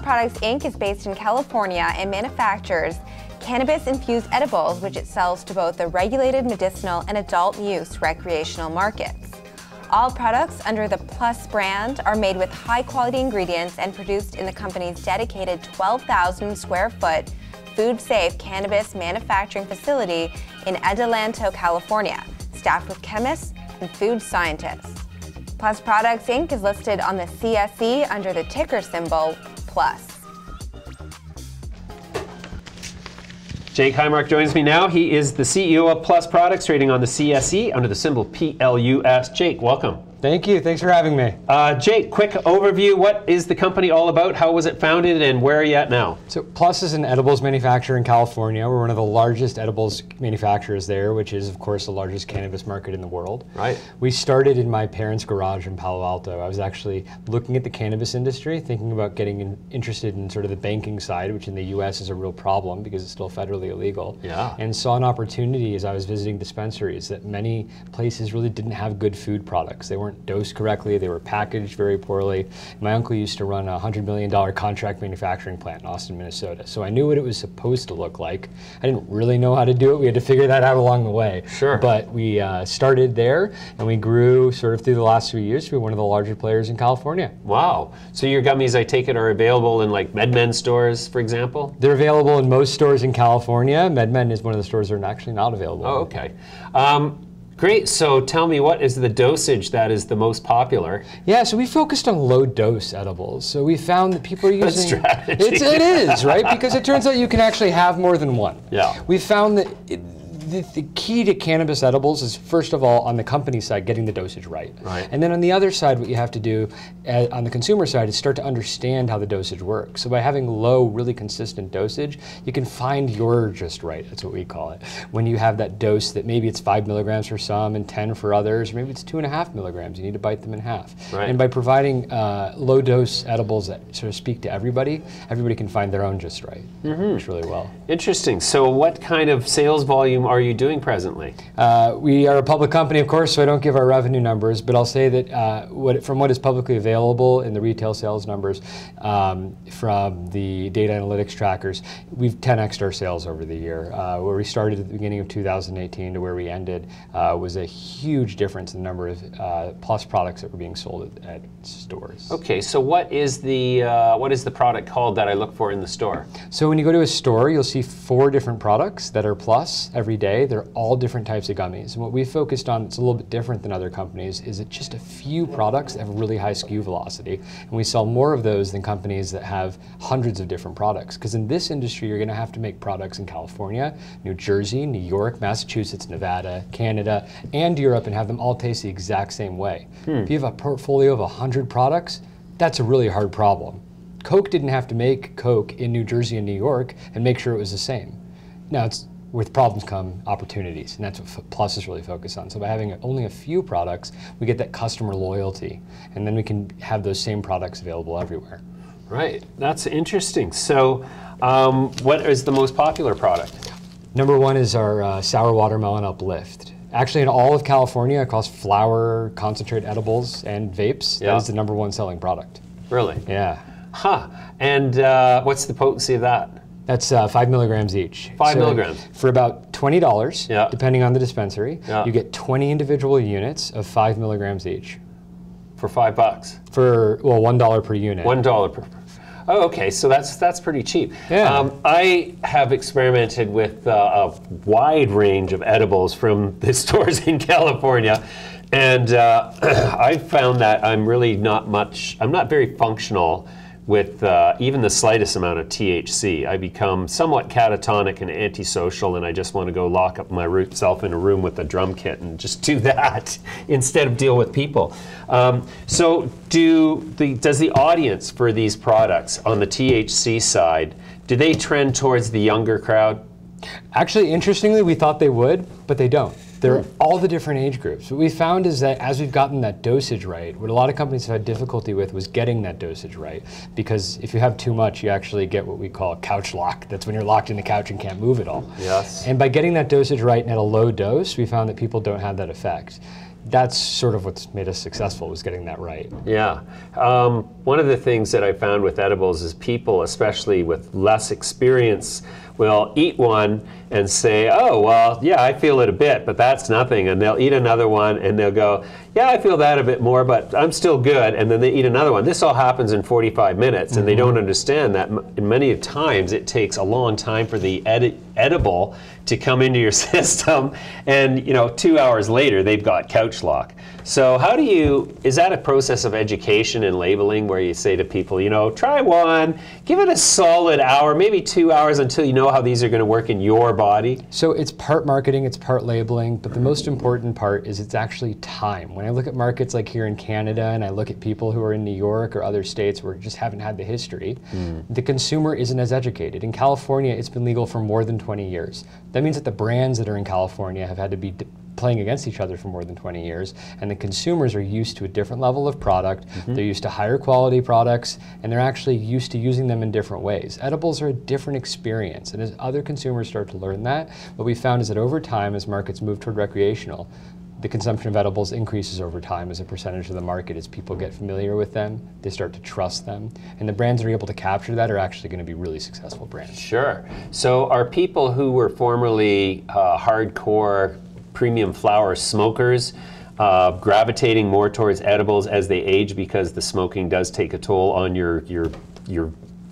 Products Inc. is based in California and manufactures cannabis-infused edibles, which it sells to both the regulated medicinal and adult use recreational markets. All products under the Plus brand are made with high-quality ingredients and produced in the company's dedicated 12,000 square foot food-safe cannabis manufacturing facility in Adelanto, California, staffed with chemists and food scientists. Plus Products Inc. is listed on the CSE under the ticker symbol PLUS. Jake Highmark joins me now. He is the CEO of Plus Products, trading on the CSE under the symbol PLUS. Jake, welcome. Thank you. Thanks for having me. Jake, quick overview. What is the company all about? How was it founded, and where are you at now? So Plus is an edibles manufacturer in California. We're one of the largest edibles manufacturers there, which is, of course, the largest cannabis market in the world. Right. We started in my parents' garage in Palo Alto. I was actually looking at the cannabis industry, thinking about getting interested in sort of the banking side, which in the U.S. is a real problem because it's still federally illegal. Yeah. And saw an opportunity as I was visiting dispensaries that many places really didn't have good food products. They weren't dosed correctly, they were packaged very poorly. My uncle used to run a $100 million contract manufacturing plant in Austin, Minnesota. So I knew what it was supposed to look like. I didn't really know how to do it. We had to figure that out along the way. Sure. But we started there, and we grew sort of through the last 3 years to be one of the larger players in California. Wow. So your gummies, I take it, are available in like MedMen stores, for example? They're available in most stores in California. MedMen is one of the stores that are actually not available. Oh, okay. Great, so tell me, what is the dosage that is the most popular? Yeah, so we focused on low dose edibles. So we found that people are using... Good strategy. It is, right? Because it turns out you can actually have more than one. Yeah. We found that the key to cannabis edibles is, first of all, on the company side, getting the dosage right. Right. And then on the other side, what you have to do on the consumer side is start to understand how the dosage works. So by having low, really consistent dosage, you can find your just right, that's what we call it. When you have that dose that maybe it's 5 milligrams for some and 10 for others, or maybe it's 2.5 milligrams, you need to bite them in half. Right. And by providing low dose edibles that sort of speak to everybody, everybody can find their own just right, which really well. Interesting. So what kind of sales volume are you doing presently? We are a public company, of course, so I don't give our revenue numbers, but I'll say that from what is publicly available in the retail sales numbers from the data analytics trackers, we've 10x'd our sales over the year. Where we started at the beginning of 2018 to where we ended was a huge difference in the number of Plus products that were being sold at stores. Okay, so what is the product called that I look for in the store? So when you go to a store, you'll see 4 different products that are Plus every day. They're all different types of gummies. And what we focused on, it's a little bit different than other companies, is that just a few products that have really high SKU velocity. And we sell more of those than companies that have hundreds of different products. Because in this industry, you're going to have to make products in California, New Jersey, New York, Massachusetts, Nevada, Canada, and Europe, and have them all taste the exact same way. If you have a portfolio of 100 products, that's a really hard problem. Coke didn't have to make Coke in New Jersey and New York and make sure it was the same. Now, with problems come opportunities, and that's what Plus is really focused on. So by having only a few products, we get that customer loyalty, and then we can have those same products available everywhere. Right, that's interesting. So what is the most popular product? Number 1 is our Sour Watermelon Uplift. Actually, in all of California, across flower, concentrate edibles, and vapes, that is the number 1 selling product. Really? Yeah. Huh, and what's the potency of that? That's 5 milligrams each. 5 milligrams. For about $20, depending on the dispensary, you get 20 individual units of 5 milligrams each. For $5? For, well, $1 per unit. $1 per. Oh, okay, so that's pretty cheap. Yeah. I have experimented with a wide range of edibles from the stores in California, and I found that I'm not very functional with even the slightest amount of THC. I become somewhat catatonic and antisocial, and I just want to go lock up myself in a room with a drum kit and just do that instead of deal with people. So does the audience for these products on the THC side, do they trend towards the younger crowd? Actually, interestingly, we thought they would, but they don't. They're all the different age groups. What we found is that as we've gotten that dosage right, what a lot of companies have had difficulty with was getting that dosage right. Because if you have too much, you actually get what we call couch lock. That's when you're locked in the couch and can't move at all. Yes. And by getting that dosage right and at a low dose, we found that people don't have that effect. that's sort of what's made us successful, was getting that right. Yeah. One of the things that I found with edibles is people, especially with less experience, will eat one and say, oh, well, yeah, I feel it a bit, but that's nothing. And they'll eat another one and they'll go, yeah, I feel that a bit more, but I'm still good. And then they eat another one. This all happens in 45 minutes, and they don't understand that many times it takes a long time for the edible to come into your system, and 2 hours later they've got couch lock. So how do you, is that a process of education and labeling where you say to people, try one, give it a solid hour, maybe 2 hours until you know how these are going to work in your body? So it's part marketing, it's part labeling, but the most important part is it's actually time. When I look at markets like here in Canada and I look at people who are in New York or other states where just haven't had the history, the consumer isn't as educated. In California, it's been legal for more than 20 years. That means that the brands that are in California have had to be playing against each other for more than 20 years, and the consumers are used to a different level of product, they're used to higher quality products, and they're actually used to using them in different ways. Edibles are a different experience, and as other consumers start to learn that, what we found is that over time, as markets move toward recreational, the consumption of edibles increases over time as a percentage of the market. As people get familiar with them, they start to trust them, and the brands that are able to capture that are actually going to be really successful brands. Sure. So are people who were formerly hardcore premium flower smokers gravitating more towards edibles as they age because the smoking does take a toll on your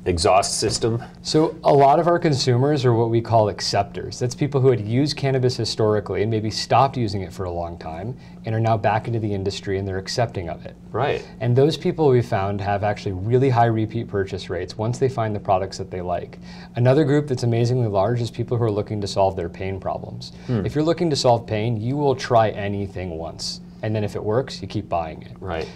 exhaust system? So a lot of our consumers are what we call acceptors. That's people who had used cannabis historically and maybe stopped using it for a long time and are now back into the industry and they're accepting of it. Right. And those people we found have actually really high repeat purchase rates once they find the products that they like. Another group that's amazingly large is people who are looking to solve their pain problems. If you're looking to solve pain, you will try anything once. And then if it works, you keep buying it. Right.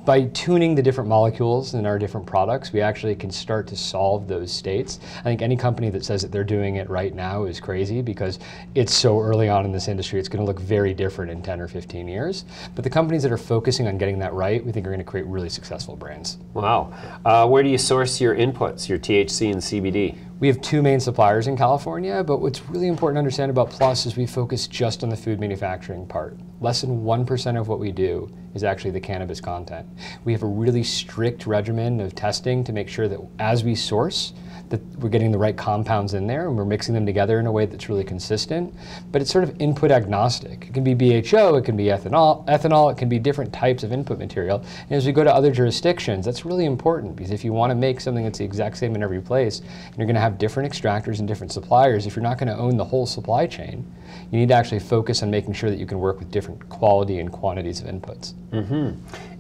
By tuning the different molecules in our different products, we actually can start to solve those states. I think any company that says that they're doing it right now is crazy because it's so early on in this industry. It's going to look very different in 10 or 15 years. But the companies that are focusing on getting that right, we think are going to create really successful brands. Wow. Where do you source your inputs, your THC and CBD? We have two main suppliers in California, but what's really important to understand about Plus is we focus just on the food manufacturing part. Less than 1% of what we do is actually the cannabis content. We have a really strict regimen of testing to make sure that as we source, that we're getting the right compounds in there and we're mixing them together in a way that's really consistent, but it's sort of input agnostic. It can be BHO, it can be ethanol, it can be different types of input material. And as we go to other jurisdictions, that's really important because if you want to make something that's the exact same in every place, and you're going to have different extractors and different suppliers, if you're not going to own the whole supply chain, you need to actually focus on making sure that you can work with different quality and quantities of inputs.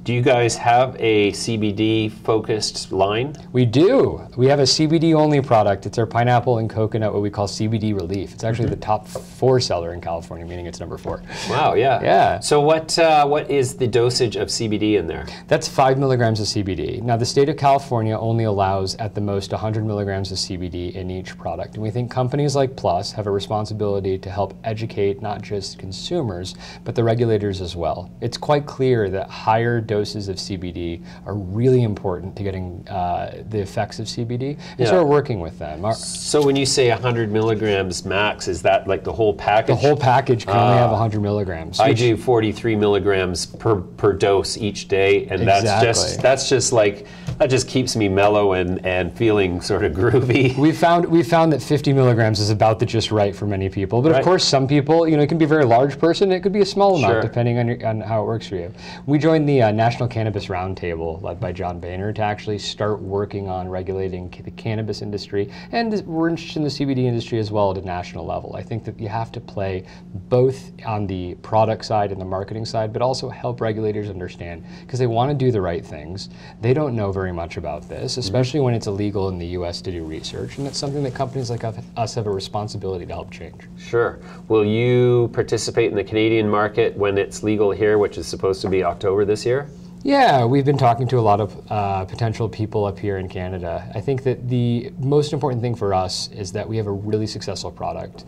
Do you guys have a CBD-focused line? We do. We have a CBD-only product. It's our pineapple and coconut, what we call CBD Relief. It's actually the top 4 seller in California, meaning it's number 4. Wow, yeah. Yeah. So what is the dosage of CBD in there? That's 5 milligrams of CBD. Now, the state of California only allows at the most 100 milligrams of CBD in each product. And we think companies like Plus have a responsibility to help educate not just consumers, but the regulators as well. It's quite clear that higher doses of CBD are really important to getting the effects of CBD, and so we're working with them. So when you say 100 milligrams max, is that like the whole package? The whole package can only have 100 milligrams. I do 43 milligrams per dose each day, and that's just like, that just keeps me mellow and feeling sort of groovy. We found that 50 milligrams is about the just right for many people, but of course some people, it can be a very large person, it could be a small amount depending on how it works for you. We joined the National Cannabis Roundtable led by John Boehner to actually start working on regulating the cannabis industry, and we're interested in the CBD industry as well at a national level. I think that you have to play both on the product side and the marketing side, but also help regulators understand, because they want to do the right things. They don't know very much about this, especially when it's illegal in the US to do research, and it's something that companies like us have a responsibility to help change. Sure. Will you participate in the Canadian market when it's legal here, which is supposed to be October this year? Yeah, we've been talking to a lot of potential people up here in Canada. I think that the most important thing for us is that we have a really successful product.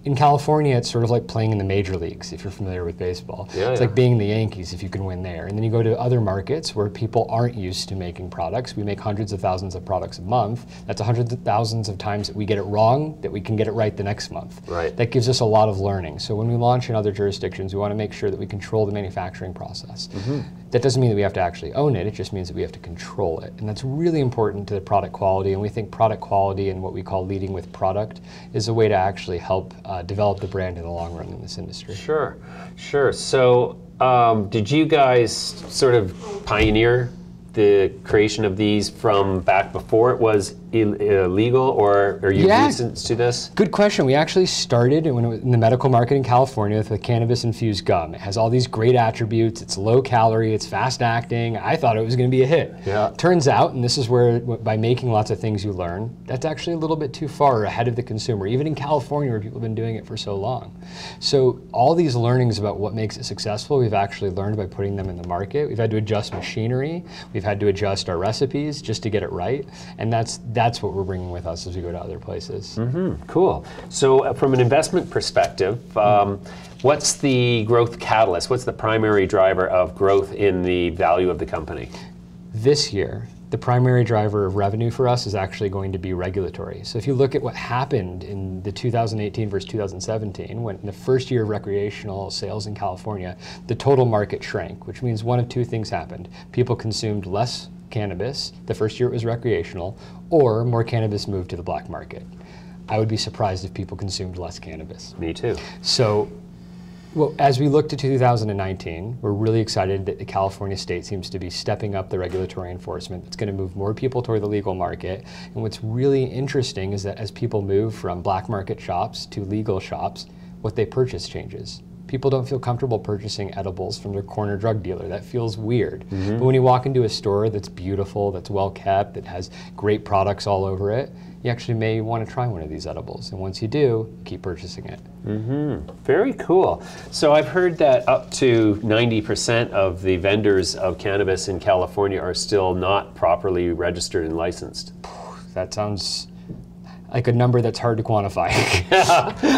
in California, it's sort of like playing in the major leagues, if you're familiar with baseball. Yeah, it's like being the Yankees if you can win there. And then you go to other markets where people aren't used to making products. We make hundreds of thousands of products a month. That's hundreds of thousands of times that we get it wrong, that we can get it right the next month. Right. That gives us a lot of learning. So when we launch in other jurisdictions, we want to make sure that we control the manufacturing process. That doesn't mean that we have to actually own it. It just means that we have to control it. And that's really important to the product quality. And we think product quality and what we call leading with product is a way to actually help develop the brand in the long run in this industry. Sure, sure. So did you guys sort of pioneer the creation of these from back before it was illegal, or are you recent to this? Good question. We actually started in the medical market in California with the cannabis-infused gum. It has all these great attributes. It's low calorie. It's fast acting. I thought it was going to be a hit. Yeah. Turns out, and this is where by making lots of things you learn, that's actually a little bit too far ahead of the consumer, even in California where people have been doing it for so long. So all these learnings about what makes it successful, we've actually learned by putting them in the market. We've had to adjust machinery. We've had to adjust our recipes just to get it right. And that's what we're bringing with us as we go to other places. Cool. So from an investment perspective, what's the growth catalyst? What's the primary driver of growth in the value of the company? This year, the primary driver of revenue for us is actually going to be regulatory. So if you look at what happened in the 2018 versus 2017, when in the first year of recreational sales in California, the total market shrank, which means one of two things happened. People consumed less cannabis the first year it was recreational, or more cannabis moved to the black market. I would be surprised if people consumed less cannabis. Me too. So well, as we look to 2019, we're really excited that the California state seems to be stepping up the regulatory enforcement. It's going to move more people toward the legal market. And what's really interesting is that as people move from black market shops to legal shops, what they purchase changes. People don't feel comfortable purchasing edibles from their corner drug dealer. That feels weird. But when you walk into a store that's beautiful, that's well kept, that has great products all over it, you actually may want to try one of these edibles. And once you do, keep purchasing it. Very cool. So I've heard that up to 90% of the vendors of cannabis in California are still not properly registered and licensed. That sounds like a number that's hard to quantify.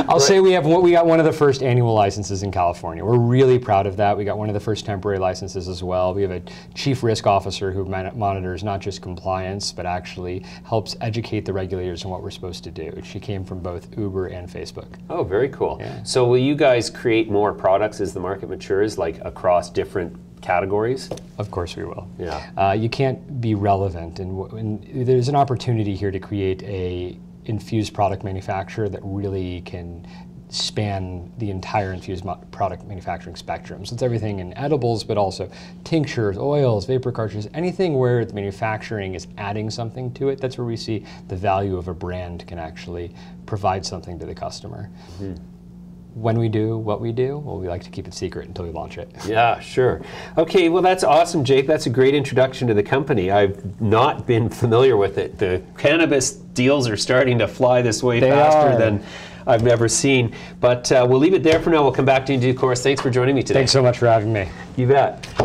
I'll say we got one of the first annual licenses in California. We're really proud of that. We got one of the first temporary licenses as well. We have a chief risk officer who monitors not just compliance, but actually helps educate the regulators on what we're supposed to do. She came from both Uber and Facebook. Oh, very cool. Yeah. So will you guys create more products as the market matures, like across different categories? Of course we will. Yeah. You can't be relevant, and there's an opportunity here to create a infused product manufacturer that really can span the entire infused product manufacturing spectrum. So it's everything in edibles, but also tinctures, oils, vapor cartridges, anything where the manufacturing is adding something to it. That's where we see the value of a brand can actually provide something to the customer. When we do what we do, well, we like to keep it secret until we launch it. Yeah, sure. Okay, well, that's awesome, Jake. That's a great introduction to the company. I've not been familiar with it. The cannabis deals are starting to fly this way faster than I've ever seen. But we'll leave it there for now. We'll come back to you in due course. Thanks for joining me today. Thanks so much for having me. You bet.